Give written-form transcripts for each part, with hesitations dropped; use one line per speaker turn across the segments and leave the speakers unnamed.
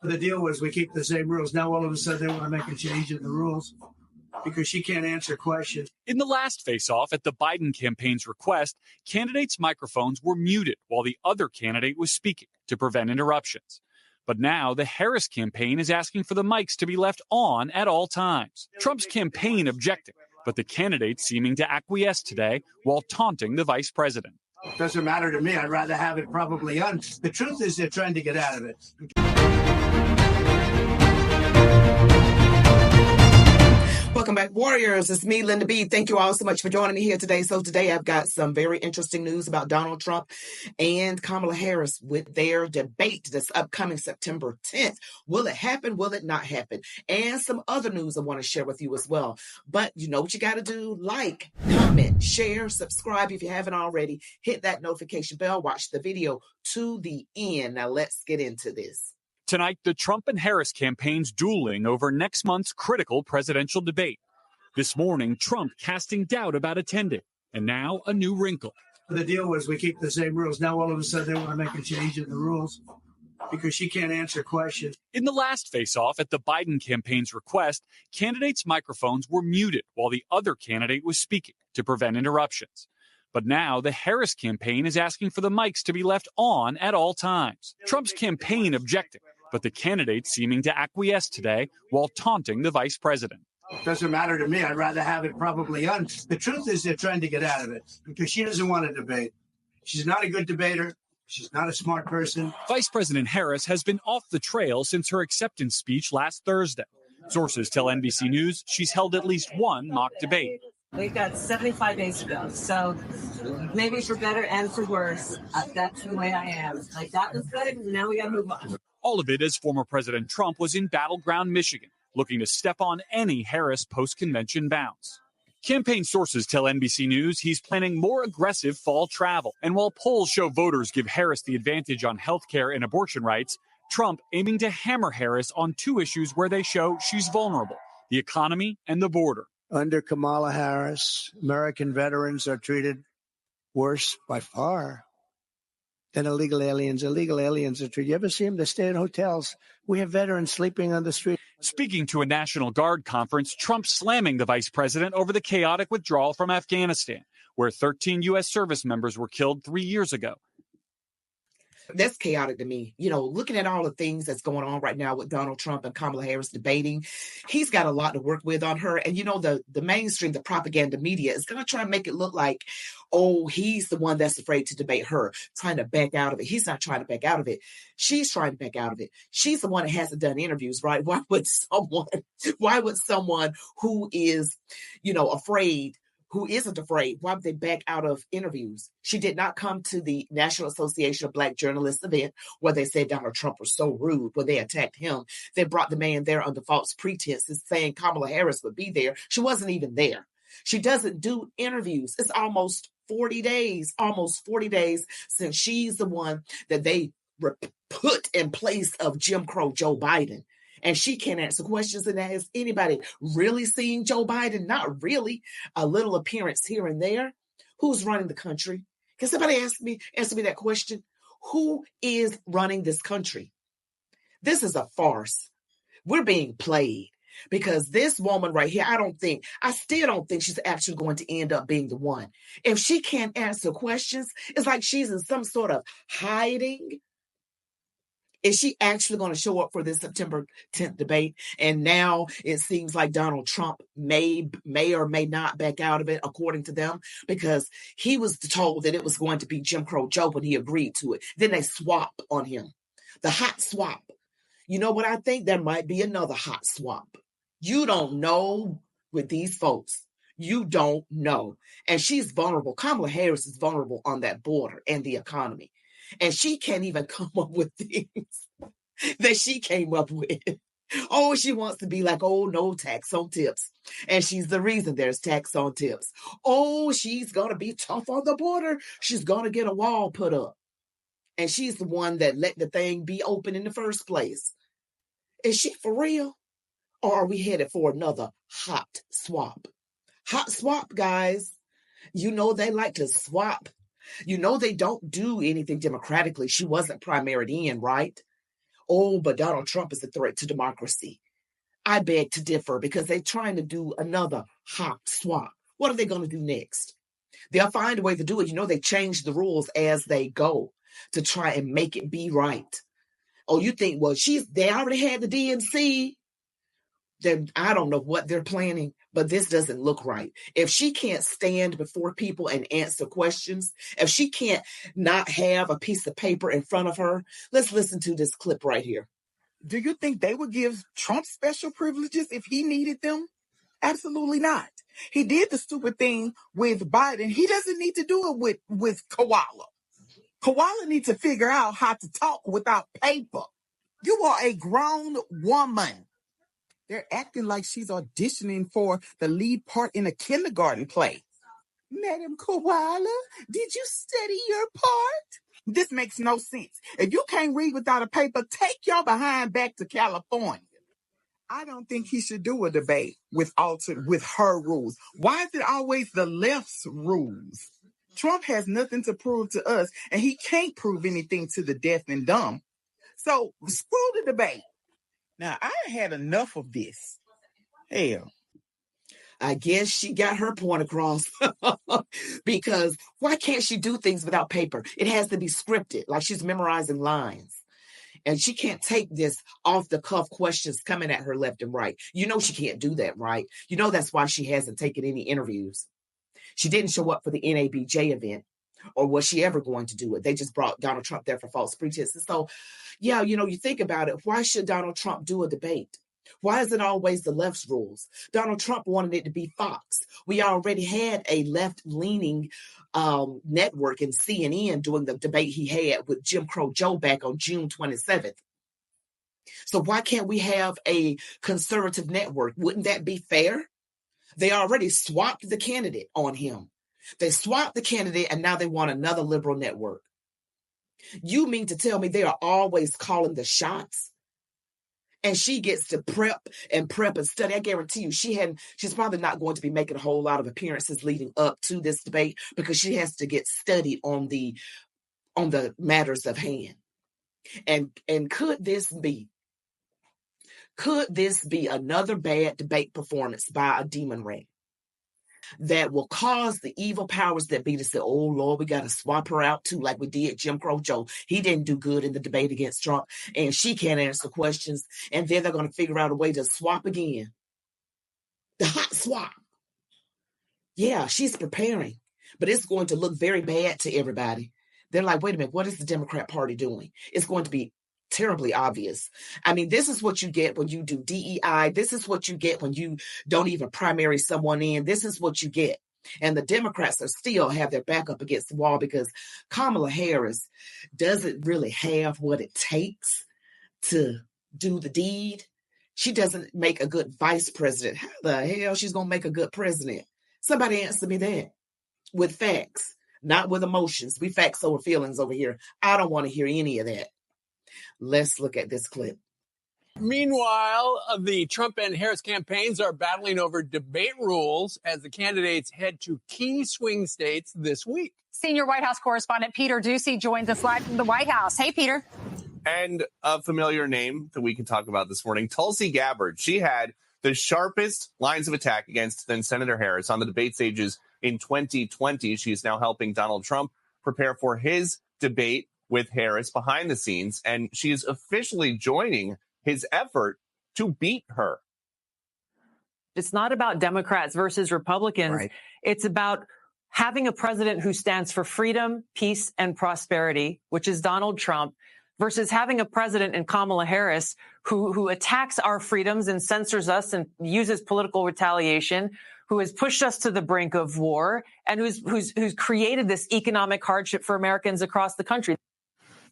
The deal was we keep the same rules. Now all of a sudden they want to make a change in the rules because she can't answer questions.
In the last face-off at the Biden campaign's request, candidates' microphones were muted while the other candidate was speaking to prevent interruptions. But now the Harris campaign is asking for the mics to be left on at all times. Trump's campaign objecting, but the candidates seeming to acquiesce today while taunting the vice president.
Doesn't matter to me. I'd rather have it probably on. The truth is they're trying to get out of it.
Welcome back, Warriors. It's me, Linda B. Thank you all so much for joining me here today. So today I've got some very interesting news about Donald Trump and Kamala Harris with their debate this upcoming September 10th. Will it happen? Will it not happen? And some other news I want to share with you as well. But you know what you got to do? Like, comment, share, subscribe if you haven't already. Hit that notification bell. Watch the video to the end. Now let's get into this.
Tonight, the Trump and Harris campaigns dueling over next month's critical presidential debate. This morning, Trump casting doubt about attending, and now a new wrinkle.
The deal was we keep the same rules. Now all of a sudden they want to make a change in the rules because she can't answer questions.
In the last face-off at the Biden campaign's request, candidates' microphones were muted while the other candidate was speaking to prevent interruptions. But now the Harris campaign is asking for the mics to be left on at all times. Trump's campaign objecting, but the candidates seeming to acquiesce today while taunting the vice president.
Doesn't matter to me. I'd rather have it probably on. The truth is they're trying to get out of it because she doesn't want to debate. She's not a good debater. She's not a smart person.
Vice President Harris has been off the trail since her acceptance speech last Thursday. Sources tell NBC News she's held at least one mock debate.
We've got 75 days to go, so maybe for better and for worse, that's the way I am. Like, that was good, and now we got to move on.
All of it as former President Trump was in battleground Michigan, looking to step on any Harris post-convention bounce. Campaign sources tell NBC News he's planning more aggressive fall travel. And while polls show voters give Harris the advantage on health care and abortion rights, Trump aiming to hammer Harris on two issues where they show she's vulnerable: the economy and the border.
Under Kamala Harris, American veterans are treated worse by far than illegal aliens. Illegal aliens are treated. You ever see them? They stay in hotels. We have veterans sleeping on the street.
Speaking to a National Guard conference, Trump slamming the vice president over the chaotic withdrawal from Afghanistan, where 13 U.S. service members were killed 3 years ago.
That's chaotic to me. You know, looking at all the things that's going on right now with Donald Trump and Kamala Harris debating, he's got a lot to work with on her. And, you know, the mainstream, the propaganda media is going to try and make it look like, oh, he's the one that's afraid to debate her, trying to back out of it. He's not trying to back out of it. She's trying to back out of it. She's the one that hasn't done interviews, right? Why would someone who is, you know, afraid, who isn't afraid, why would they back out of interviews? She did not come to the National Association of Black Journalists event where they said Donald Trump was so rude, where they attacked him. They brought the man there under false pretenses, saying Kamala Harris would be there. She wasn't even there. She doesn't do interviews. It's almost 40 days since she's the one that they put in place of Jim Crow Joe Biden. And she can't answer questions. And has anybody really seen Joe Biden? Not really. A little appearance here and there. Who's running the country? Can somebody answer me that question? Who is running this country? This is a farce. We're being played because this woman right here, I still don't think she's actually going to end up being the one. If she can't answer questions, it's like she's in some sort of hiding. Is she actually going to show up for this September 10th debate? And now it seems like Donald Trump may or may not back out of it, according to them, because he was told that it was going to be Jim Crow Joe when he agreed to it. Then they swap on him. The hot swap. You know what I think? There might be another hot swap. You don't know with these folks. You don't know. And she's vulnerable. Kamala Harris is vulnerable on that border and the economy. And she can't even come up with things that she came up with. Oh, she wants to be like, oh, no tax on tips. And she's the reason there's tax on tips. Oh, she's going to be tough on the border. She's going to get a wall put up. And she's the one that let the thing be open in the first place. Is she for real? Or are we headed for another hot swap? Hot swap, guys. You know they like to swap. You know they don't do anything democratically. She wasn't primaried in, right? Oh, but Donald Trump is a threat to democracy. I beg to differ because they're trying to do another hop swap. What are they going to do next? They'll find a way to do it. They change the rules as they go to try and make it be right. Oh, you think, well, they already had the DNC. Then I don't know what they're planning, but this doesn't look right. If she can't stand before people and answer questions, if she can't not have a piece of paper in front of her, let's listen to this clip right here.
Do you think they would give Trump special privileges if he needed them? Absolutely not. He did the stupid thing with Biden. He doesn't need to do it with Koala. Koala needs to figure out how to talk without paper. You are a grown woman. They're acting like she's auditioning for the lead part in a kindergarten play. Madam Koala, did you study your part? This makes no sense. If you can't read without a paper, take your behind back to California. I don't think he should do a debate with her rules. Why is it always the left's rules? Trump has nothing to prove to us, and he can't prove anything to the deaf and dumb. So screw the debate. Now, I had enough of this. Hell.
I guess she got her point across because why can't she do things without paper? It has to be scripted, like she's memorizing lines. And she can't take this off-the-cuff questions coming at her left and right. She can't do that, right? That's why she hasn't taken any interviews. She didn't show up for the NABJ event, or was she ever going to do it? They just brought Donald Trump there for false pretenses. So, yeah, you think about it. Why should Donald Trump do a debate? Why is it always the left's rules? Donald Trump wanted it to be Fox. We already had a left-leaning network in CNN doing the debate he had with Jim Crow Joe back on June 27th. So why can't we have a conservative network? Wouldn't that be fair? They already swapped the candidate on him. They swapped the candidate, and now they want another liberal network. You mean to tell me they are always calling the shots? And she gets to prep and study. I guarantee you she's probably not going to be making a whole lot of appearances leading up to this debate because she has to get studied on the matters of hand. And could this be another bad debate performance by a demon rat that will cause the evil powers that be to say, oh, Lord, we got to swap her out too, like we did Jim Crow Joe. He didn't do good in the debate against Trump, and she can't answer questions, and then they're going to figure out a way to swap again. The hot swap. Yeah, she's preparing, but it's going to look very bad to everybody. They're like, wait a minute, what is the Democrat Party doing? It's going to be terribly obvious. I mean, this is what you get when you do DEI. This is what you get when you don't even primary someone in. This is what you get. And the Democrats are still have their back up against the wall because Kamala Harris doesn't really have what it takes to do the deed. She doesn't make a good vice president. How the hell she's going to make a good president? Somebody answer me that with facts, not with emotions. We facts over feelings over here. I don't want to hear any of that. Let's look at this clip.
Meanwhile, the Trump and Harris campaigns are battling over debate rules as the candidates head to key swing states this week.
Senior White House correspondent Peter Doocy joins us live from the White House. Hey, Peter.
And a familiar name that we can talk about this morning, Tulsi Gabbard. She had the sharpest lines of attack against then Senator Harris on the debate stages in 2020. She is now helping Donald Trump prepare for his debate with Harris behind the scenes, and she is officially joining his effort to beat her.
It's not about Democrats versus Republicans.
Right.
It's about having a president who stands for freedom, peace, and prosperity, which is Donald Trump, versus having a president in Kamala Harris who attacks our freedoms and censors us and uses political retaliation, who has pushed us to the brink of war, and who's created this economic hardship for Americans across the country.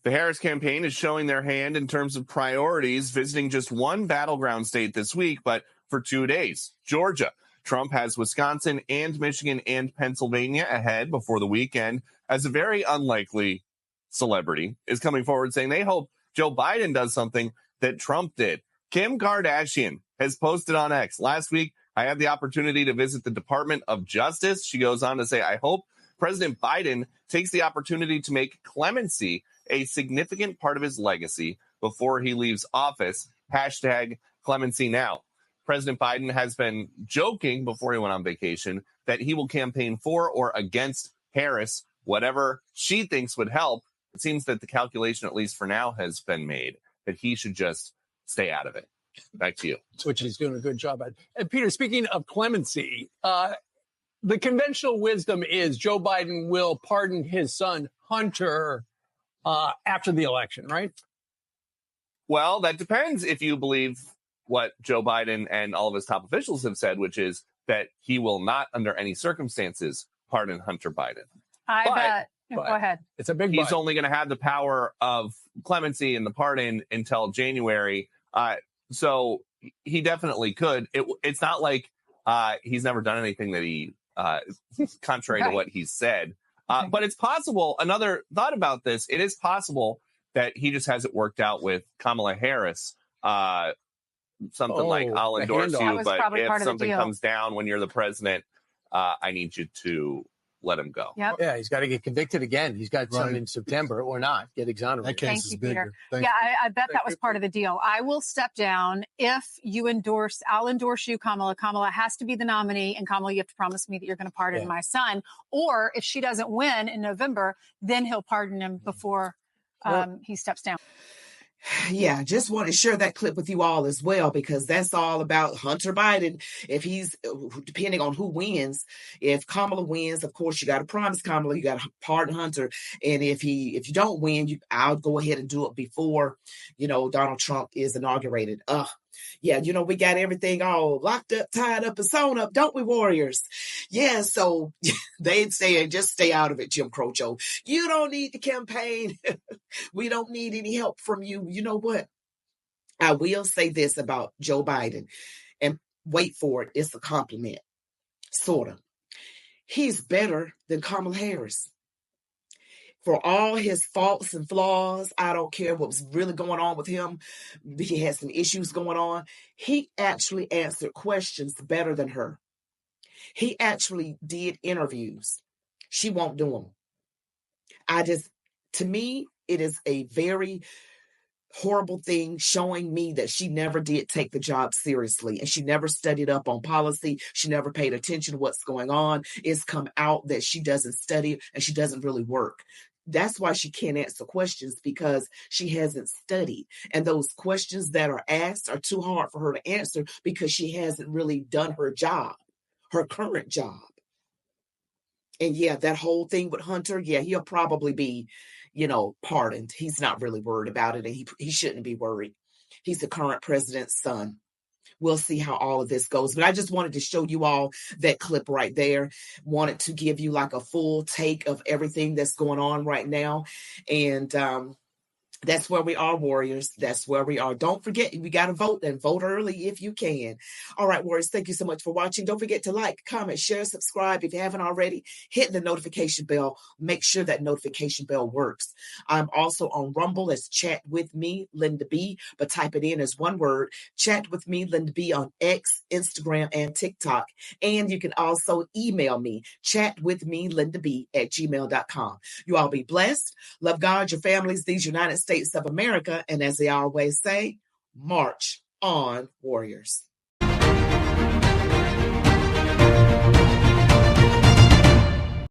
The Harris campaign is showing their hand in terms of priorities, visiting just one battleground state this week, but for 2 days, Georgia. Trump has Wisconsin and Michigan and Pennsylvania ahead before the weekend, as a very unlikely celebrity is coming forward saying they hope Joe Biden does something that Trump did. Kim Kardashian has posted on X last week, I had the opportunity to visit the Department of Justice. She goes on to say, I hope President Biden takes the opportunity to make clemency a significant part of his legacy before he leaves office. Hashtag clemency now. President Biden has been joking before he went on vacation that he will campaign for or against Harris, whatever she thinks would help. It seems that the calculation, at least for now, has been made that he should just stay out of it. Back to you.
Which he's doing a good job at. And Peter, speaking of clemency, the conventional wisdom is Joe Biden will pardon his son, Hunter, after the election, right?
Well, that depends if you believe what Joe Biden and all of his top officials have said, which is that he will not, under any circumstances, pardon Hunter Biden.
I bet. Go ahead.
It's a big
He's only going to have the power of clemency and the pardon until January. So he definitely could. It's not like he's never done anything that he, contrary to what he's said. But it's possible. Another thought about this, it is possible that he just has it worked out with Kamala Harris. Something like, I'll endorse you, but if something comes down when you're the president, I need you to let him go.
Yep.
Yeah, he's got to get convicted again. He's got some in September or not, get exonerated.
That case
Thank you,
is bigger.
Peter. I bet that was part of the deal. I will step down if you endorse, I'll endorse you, Kamala. Kamala has to be the nominee, and Kamala, you have to promise me that you're going to pardon my son. Or if she doesn't win in November, then he'll pardon him before he steps down.
Yeah, just want to share that clip with you all as well, because that's all about Hunter Biden. If he's, depending on who wins, if Kamala wins, of course, you got to promise Kamala, you got to pardon Hunter. And if you don't win, I'll go ahead and do it before, Donald Trump is inaugurated. Yeah, we got everything all locked up, tied up, and sewn up, don't we, Warriors? Yeah, so they'd say, just stay out of it, Jim Crow Joe. You don't need the campaign. We don't need any help from you. You know what? I will say this about Joe Biden, and wait for it. It's a compliment, sort of. He's better than Kamala Harris. For all his faults and flaws, I don't care what was really going on with him. He had some issues going on. He actually answered questions better than her. He actually did interviews. She won't do them. To me, it is a very horrible thing, showing me that she never did take the job seriously, and she never studied up on policy. She never paid attention to what's going on. It's come out that she doesn't study and she doesn't really work. That's why she can't answer questions, because she hasn't studied. And those questions that are asked are too hard for her to answer because she hasn't really done her job, her current job. And yeah, that whole thing with Hunter, yeah, he'll probably be, pardoned. He's not really worried about it, and he shouldn't be worried. He's the current president's son. We'll see how all of this goes. But I just wanted to show you all that clip right there. Wanted to give you like a full take of everything that's going on right now. And that's where we are, Warriors. That's where we are. Don't forget, we got to vote, and vote early if you can. All right, Warriors, thank you so much for watching. Don't forget to like, comment, share, subscribe. If you haven't already, hit the notification bell. Make sure that notification bell works. I'm also on Rumble as Chat With Me, Linda B, but type it in as one word, Chat With Me, Linda B, on X, Instagram, and TikTok. And you can also email me, chatwithmelindab@gmail.com. You all be blessed. Love God, your families, these United States of America, and as they always say, march on, Warriors.